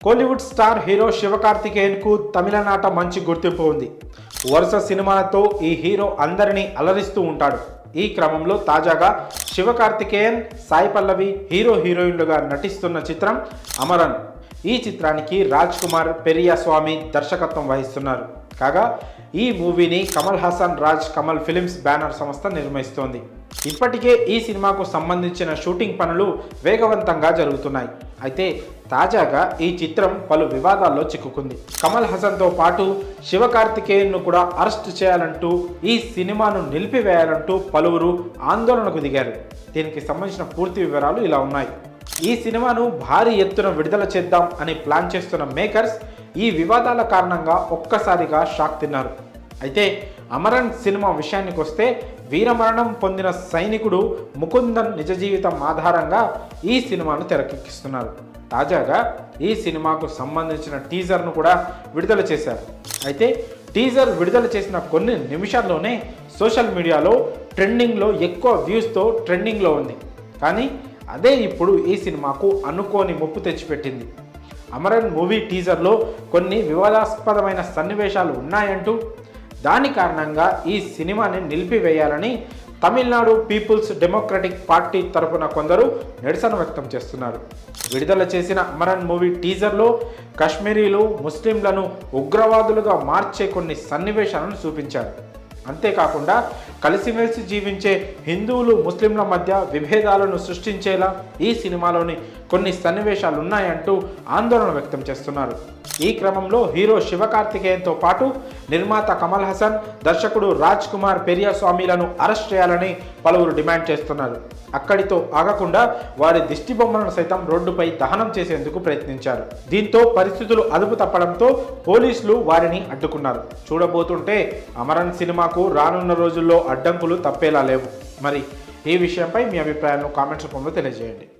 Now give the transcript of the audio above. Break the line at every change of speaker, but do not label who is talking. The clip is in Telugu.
కోలీవుడ్ స్టార్ హీరో శివకార్తికేయన్కు తమిళనాట మంచి గుర్తింపు ఉంది. వరుస సినిమాలతో ఈ హీరో అందరినీ అలరిస్తూ ఉంటాడు. ఈ క్రమంలో తాజాగా శివకార్తికేయన్, సాయి పల్లవి హీరోయిన్లుగా నటిస్తున్న చిత్రం అమరన్. ఈ చిత్రానికి రాజ్ కుమార్ పెరియస్వామి దర్శకత్వం వహిస్తున్నారు. కాగా ఈ మూవీని కమల్ హాసన్ రాజ్ కమల్ ఫిలిమ్స్ బ్యానర్ సంస్థ నిర్మిస్తోంది. ఇప్పటికే ఈ సినిమాకు సంబంధించిన షూటింగ్ పనులు వేగవంతంగా జరుగుతున్నాయి. అయితే తాజాగా ఈ చిత్రం పలు వివాదాల్లో చిక్కుకుంది. కమల్ హాసన్తో పాటు శివకార్తికేయన్ను కూడా అరెస్ట్ చేయాలంటూ, ఈ సినిమాను నిలిపివేయాలంటూ పలువురు ఆందోళనకు దిగారు. దీనికి సంబంధించిన పూర్తి వివరాలు ఇలా ఉన్నాయి. ఈ సినిమాను భారీ ఎత్తున విడుదల చేద్దాం అని ప్లాన్ చేస్తున్న మేకర్స్ ఈ వివాదాల కారణంగా ఒక్కసారిగా షాక్ తిన్నారు. అయితే అమరన్ సినిమా విషయానికి వస్తే వీరమరణం పొందిన సైనికుడు ముకుందన్ నిజ జీవితం ఆధారంగా ఈ సినిమాను తెరకెక్కిస్తున్నారు. తాజాగా ఈ సినిమాకు సంబంధించిన టీజర్ను కూడా విడుదల చేశారు. అయితే టీజర్ విడుదల చేసిన కొన్ని నిమిషాల్లోనే సోషల్ మీడియాలో ట్రెండింగ్లో ఎక్కువ వ్యూస్తో ట్రెండింగ్లో ఉంది. కానీ అదే ఇప్పుడు ఈ సినిమాకు అనుకోని ముప్పు తెచ్చిపెట్టింది. అమరన్ మూవీ టీజర్లో కొన్ని వివాదాస్పదమైన సన్నివేశాలు ఉన్నాయంటూ, దాని కారణంగా ఈ సినిమాని నిలిపివేయాలని తమిళనాడు పీపుల్స్ డెమోక్రటిక్ పార్టీ తరపున కొందరు నిరసన వ్యక్తం చేస్తున్నారు. విడుదల చేసిన అమరన్ మూవీ టీజర్లో కాశ్మీరీలు ముస్లింలను ఉగ్రవాదులుగా మార్చే కొన్ని సన్నివేశాలను చూపించారు. అంతేకాకుండా కలిసిమెలిసి జీవించే హిందువులు ముస్లింల మధ్య విభేదాలను సృష్టించేలా ఈ సినిమాలోని కొన్ని సన్నివేశాలు ఉన్నాయంటూ ఆందోళన వ్యక్తం చేస్తున్నారు. ఈ క్రమంలో హీరో శివకార్తికేయన్తో పాటు నిర్మాత కమల్ హాసన్, దర్శకుడు రాజ్ కుమార్ పెరియస్వామిలను అరెస్ట్ చేయాలని పలువురు డిమాండ్ చేస్తున్నారు. అక్కడితో ఆగకుండా వారి దిష్టి బొమ్మలను సైతం రోడ్డుపై దహనం చేసేందుకు ప్రయత్నించారు. దీంతో పరిస్థితులు అదుపు తప్పడంతో పోలీసులు వారిని అడ్డుకున్నారు. చూడబోతుంటే అమరన్ సినిమాకు రానున్న రోజుల్లో అడ్డంకులు తప్పేలా లేవు. మరి ఈ విషయంపై మీ అభిప్రాయాలను కామెంట్స్ రూపంలో తెలియజేయండి.